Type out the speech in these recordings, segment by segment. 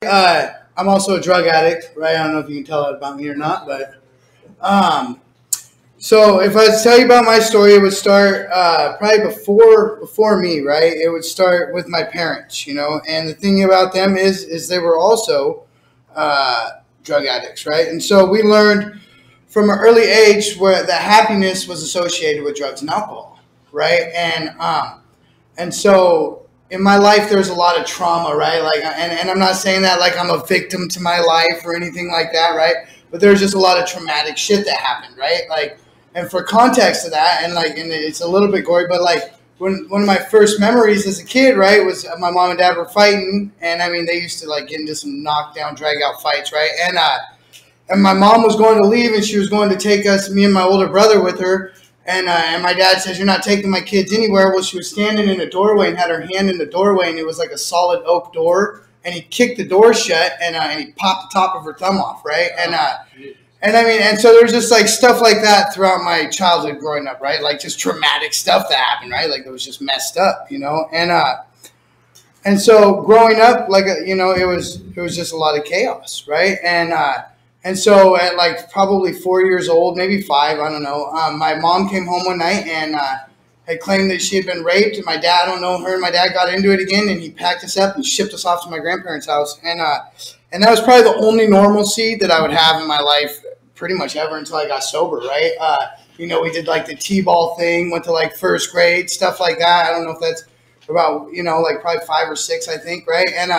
I'm also a drug addict, right? I don't know if you can tell that about me or not, but um, so if I tell you about my story, it would start probably before me, right? It would start with my parents, And the thing about them is they were also uh, drug addicts, right? And so we learned from an early age where the happiness was associated with drugs and alcohol, right? And so in my life, there's a lot of trauma, right? Like, and I'm not saying that like I'm a victim to my life or anything like that, right? But there's just a lot of traumatic shit that happened, right? Like, and for context to that, and it's a little bit gory, but like when one of my first memories as a kid, right, was my mom and dad were fighting, and I mean they used to like get into some knockdown, drag out fights, right? And my mom was going to leave, and she was going to take us, me and my older brother, with her. And my dad says, "You're not taking my kids anywhere." Well, she was standing in a doorway and had her hand in the doorway, and it was like a solid oak door. And he kicked the door shut, and he popped the top of her thumb off, right? And I mean, and so there's just like stuff like that throughout my childhood growing up, right? Like just traumatic stuff that happened, right? Like it was just messed up, And so growing up, like it was just a lot of chaos, right? And so at like probably 4 years old, maybe five, I don't know. My mom came home one night and had claimed that she had been raped. And my dad, I don't know her, and my dad got into it again, and he packed us up and shipped us off to my grandparents' house. And that was probably the only normalcy that I would have in my life, pretty much ever until I got sober, right? We did like the T-ball thing, went to like first grade, stuff like that. I don't know if that's about like probably 5 or 6, I think, right? And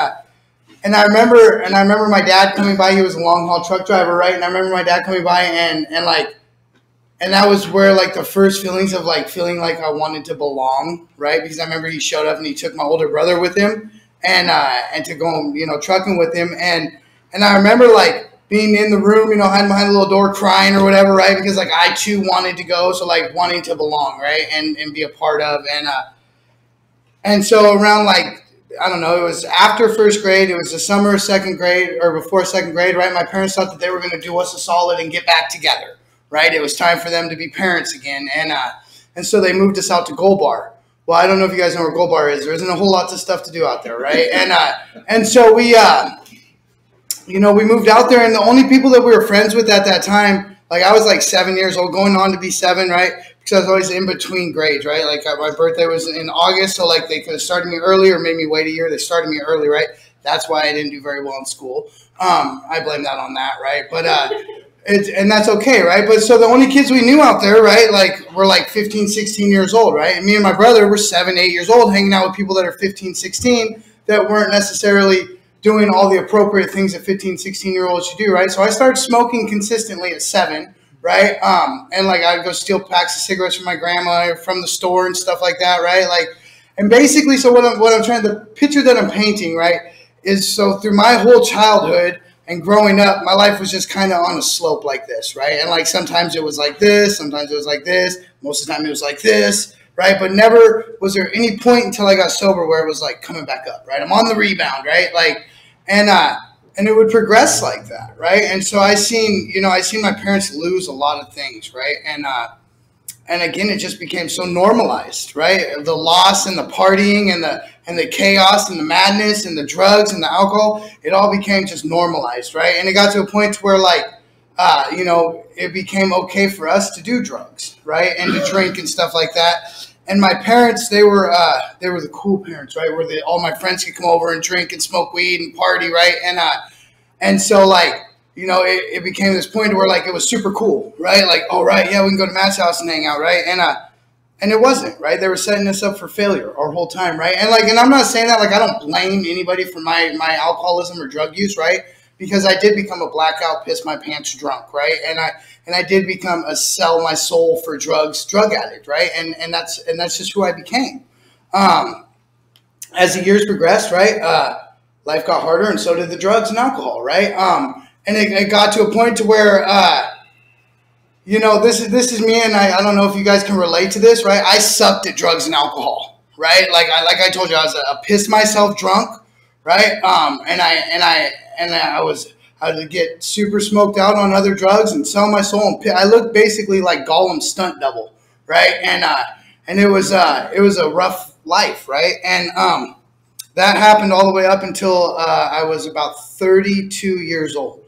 I remember my dad coming by. He was a long haul truck driver, right? And I remember my dad coming by and that was where like the first feelings of like feeling like I wanted to belong, right? Because I remember he showed up and he took my older brother with him and to go trucking with him and I remember like being in the room, hiding behind a little door, crying or whatever, right? Because like I too wanted to go, so like wanting to belong, right, and be a part of and so around like. I don't know, it was after first grade, it was the summer of second grade or before second grade, right? My parents thought that they were going to do us a solid and get back together, right? It was time for them to be parents again. And so they moved us out to Gold Bar. Well, I don't know if you guys know where Gold Bar is. There isn't a whole lot of stuff to do out there, right? And so we moved out there, and the only people that we were friends with at that time, like I was like 7 years old, going on to be 7, right? Because I was always in between grades, right? Like my birthday was in August, so like they could have started me early or made me wait a year. They started me early, right? That's why I didn't do very well in school. I blame that on that, right? But and that's okay, right? But so the only kids we knew out there, right, like were like 15, 16 years old, right? And me and my brother were 7, 8 years old, hanging out with people that are 15, 16 that weren't necessarily doing all the appropriate things that 15, 16-year-olds should do, right? So I started smoking consistently at 7. Right. And like I'd go steal packs of cigarettes from my grandma or from the store and stuff like that. Right. Like, and basically, so what I'm trying, the picture that I'm painting, right, is so through my whole childhood and growing up, my life was just kind of on a slope like this. Right. And like sometimes it was like this, sometimes it was like this, most of the time it was like this. Right. But never was there any point until I got sober where it was like coming back up. Right. I'm on the rebound. Right. Like, and it would progress like that, right? And so I seen my parents lose a lot of things, right? And again, it just became so normalized, right? The loss and the partying and the chaos and the madness and the drugs and the alcohol, it all became just normalized, right? And it got to a point where like, it became okay for us to do drugs, right? And to drink and stuff like that. And my parents, they were the cool parents, right? Where all my friends could come over and drink and smoke weed and party, right? And so like, it became this point where like it was super cool, right? Like, oh right, yeah, we can go to Matt's house and hang out, right? And it wasn't, right? They were setting us up for failure our whole time, right? And I'm not saying that like I don't blame anybody for my alcoholism or drug use, right? Because I did become a blackout, piss my pants drunk, right? And I did become a sell my soul for drugs drug addict, right? And that's just who I became. As the years progressed, right, life got harder, and so did the drugs and alcohol, right? And it got to a point to where, this is me, and I don't know if you guys can relate to this, right? I sucked at drugs and alcohol, right? Like I told you, I was a piss myself drunk, right? I would get super smoked out on other drugs and sell my soul. And I looked basically like Gollum's stunt double, right? And it was a rough life, right? that happened all the way up until I was about 32 years old.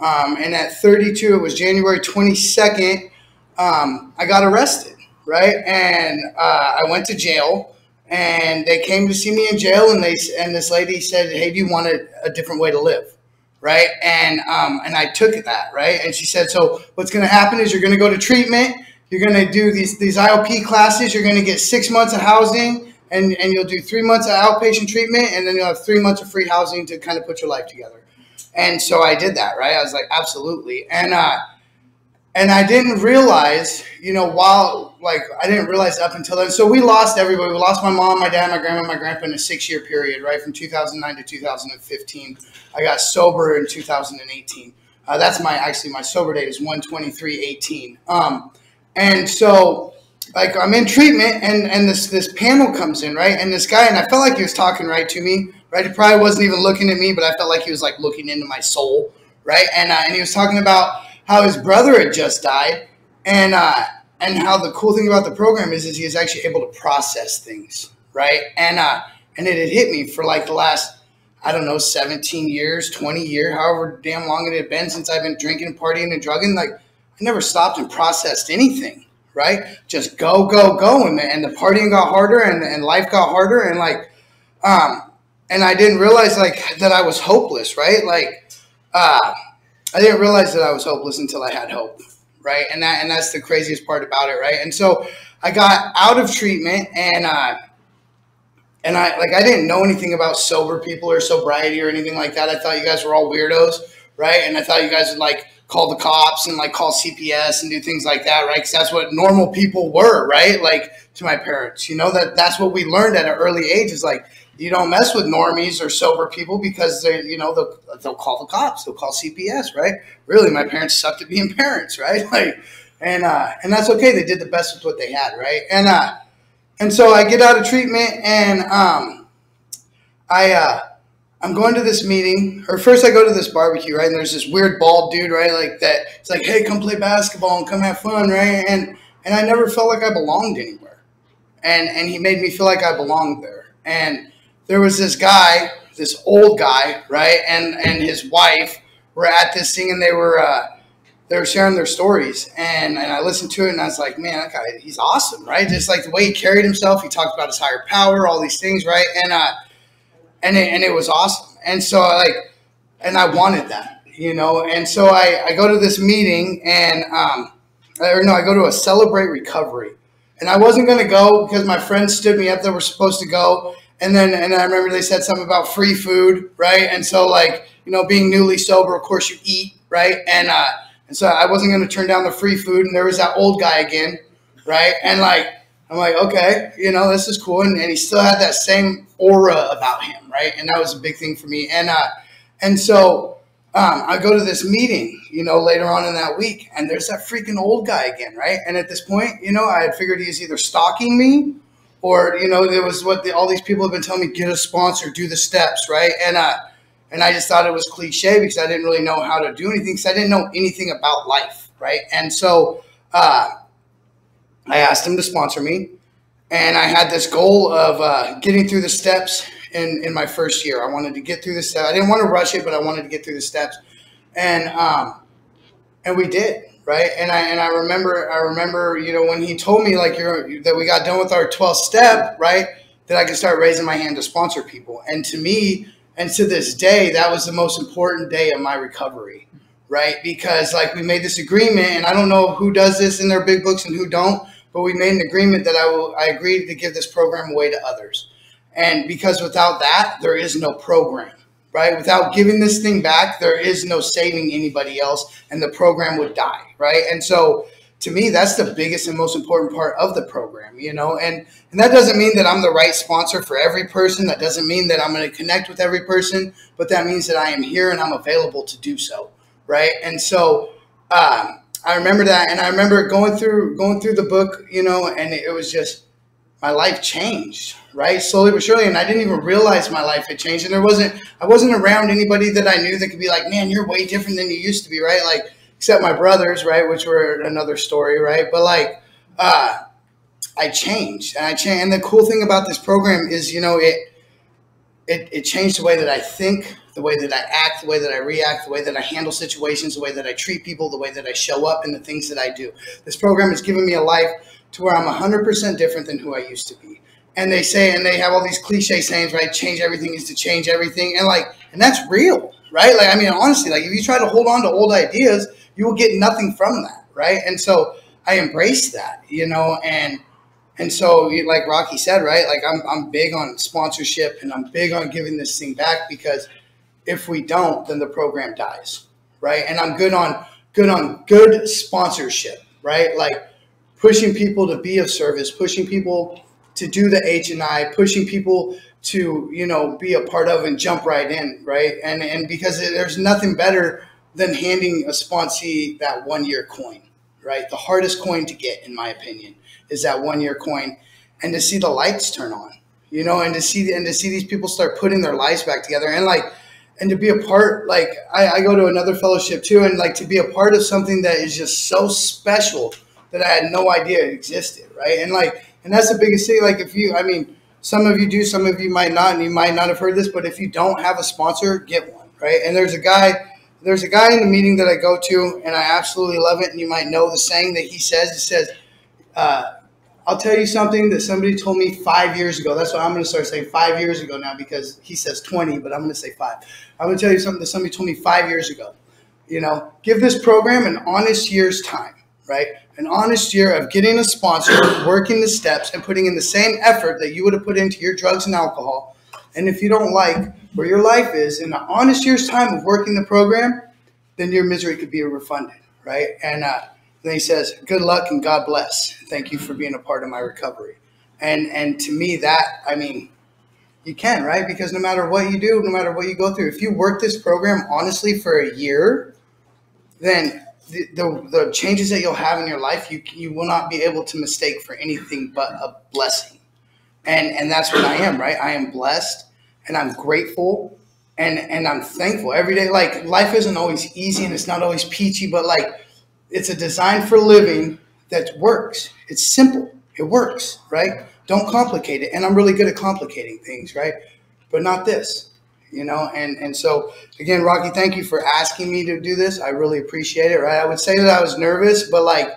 And at 32, it was January 22nd, I got arrested, right? And I went to jail, and they came to see me in jail, and this lady said, "Hey, do you want a different way to live?" Right? And I took that, right? And she said, "So what's going to happen is you're going to go to treatment. You're going to do these IOP classes. You're going to get 6 months of housing, and you'll do 3 months of outpatient treatment, and then you'll have 3 months of free housing to kind of put your life together." And so I did that, right? I was like, absolutely. And I didn't realize, I didn't realize up until then. So we lost everybody. We lost my mom, my dad, my grandma, my grandpa in a 6-year period, right? From 2009 to 2015. I got sober in 2018. That's my sober date is 1/23/18. And so like I'm in treatment, and this panel comes in, right? And this guy, and I felt like he was talking right to me, right? He probably wasn't even looking at me, but I felt like he was like looking into my soul, right? And he was talking about how his brother had just died, and how the cool thing about the program is he is actually able to process things, right? And it had hit me for like the last, I don't know, 17 years, 20 years, however damn long it had been since I've been drinking, partying, and drugging. Like I never stopped and processed anything, right? Just go, and the partying got harder, and life got harder, and like, and I didn't realize like that I was hopeless, right? Like, I didn't realize that I was hopeless until I had hope, right? And that's the craziest part about it, right? And so I got out of treatment, and I didn't know anything about sober people or sobriety or anything like that. I thought you guys were all weirdos, right? And I thought you guys would like call the cops and like call CPS and do things like that, right? Because that's what normal people were, right? Like to my parents, that's what we learned at an early age is like, you don't mess with normies or sober people because they'll call the cops, they'll call CPS, right? Really, my parents sucked at being parents, right? Like, and that's okay. They did the best with what they had, right? And so I get out of treatment, and I'm going to this meeting, or first I go to this barbecue, right? And there's this weird bald dude, right? Like that. It's like, hey, come play basketball and come have fun, right? And I never felt like I belonged anywhere, and he made me feel like I belonged there, and there was this guy, this old guy, right, and his wife were at this thing, and they were sharing their stories, and I listened to it, and I was like, man, that guy, he's awesome, right? Just like the way he carried himself, he talked about his higher power, all these things, right, and it was awesome, and so and I wanted that, and so I go to this meeting, and I go to a Celebrate Recovery, and I wasn't going to go because my friends stood me up that were supposed to go. And I remember they said something about free food, right? And so being newly sober, of course you eat, right? And so I wasn't going to turn down the free food. And there was that old guy again, right? And I'm like, okay, this is cool. And he still had that same aura about him, right? And that was a big thing for me. And so I go to this meeting, later on in that week, and there's that freaking old guy again, right? And at this point, I had figured he was either stalking me, or, it was what all these people have been telling me, get a sponsor, do the steps, right? And I just thought it was cliche because I didn't really know how to do anything because I didn't know anything about life, right? And so I asked him to sponsor me, and I had this goal of getting through the steps in my first year. I wanted to get through the steps. I didn't want to rush it, but I wanted to get through the steps. And we did. Right. And I remember, when he told me that we got done with our 12th step, right, that I could start raising my hand to sponsor people. And to me, and to this day, that was the most important day of my recovery. Right. Because we made this agreement, and I don't know who does this in their big books and who don't, but we made an agreement that I agreed to give this program away to others. And because without that, there is no program. Right? Without giving this thing back, there is no saving anybody else, and the program would die. Right? And so to me, that's the biggest and most important part of the program, and that doesn't mean that I'm the right sponsor for every person. That doesn't mean that I'm going to connect with every person, but that means that I am here and I'm available to do so. Right? And so I remember that, and I remember going through the book, and it was just, my life changed, right? Slowly but surely. And I didn't even realize my life had changed. And I wasn't around anybody that I knew that could be like, man, you're way different than you used to be, right? Except my brothers, right? Which were another story, right? But I changed, and the cool thing about this program is, it changed the way that I think, the way that I act, the way that I react, the way that I handle situations, the way that I treat people, the way that I show up, and the things that I do. This program has given me a life to where I'm 100% different than who I used to be. And they say, and they have all these cliche sayings, right? Change everything is to change everything. And that's real, right? Like, I mean, honestly, like if you try to hold on to old ideas, you will get nothing from that, right? And so I embrace that, and so like Rocky said, right? Like I'm big on sponsorship, and I'm big on giving this thing back, because if we don't, then the program dies, right? And I'm good on good sponsorship, right? Like pushing people to be of service, pushing people to do the H&I, pushing people to, be a part of and jump right in, right? And because there's nothing better than handing a sponsee that 1 year coin, right? The hardest coin to get, in my opinion, is that 1 year coin, and to see the lights turn on, and to see these people start putting their lives back together, and to be a part, like I go to another fellowship too, and like to be a part of something that is just so special that I had no idea it existed, right? And that's the biggest thing. Like some of you do, some of you might not, and you might not have heard this, but if you don't have a sponsor, get one, right? And there's a guy in the meeting that I go to, and I absolutely love it. And you might know the saying that he says. It says, I'll tell you something that somebody told me 5 years ago. That's what I'm going to start saying 5 years ago now, because he says 20, but I'm going to say 5. I'm going to tell you something that somebody told me 5 years ago. Give this program an honest year's time, right? An honest year of getting a sponsor, working the steps, and putting in the same effort that you would have put into your drugs and alcohol. And if you don't like where your life is, in an honest year's time of working the program, then your misery could be refunded, right? And then he says, good luck and God bless. Thank you for being a part of my recovery. And to me, that, I mean, you can, right? Because no matter what you do, no matter what you go through, if you work this program honestly for a year, then the changes that you'll have in your life, you will not be able to mistake for anything but a blessing. And that's what I am, right? I am blessed, and I'm grateful, and I'm thankful every day. Like, life isn't always easy, and it's not always peachy, but like, it's a design for living that works. It's simple. It works, right? Don't complicate it. And I'm really good at complicating things, right? But not this, And so, again, Rocky, thank you for asking me to do this. I really appreciate it, right? I would say that I was nervous, but like,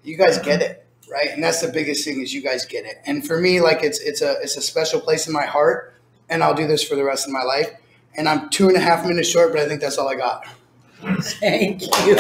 you guys get it, right? And that's the biggest thing, is you guys get it. And for me, like, it's a special place in my heart, and I'll do this for the rest of my life. And I'm 2.5 minutes short, but I think that's all I got. Thank you.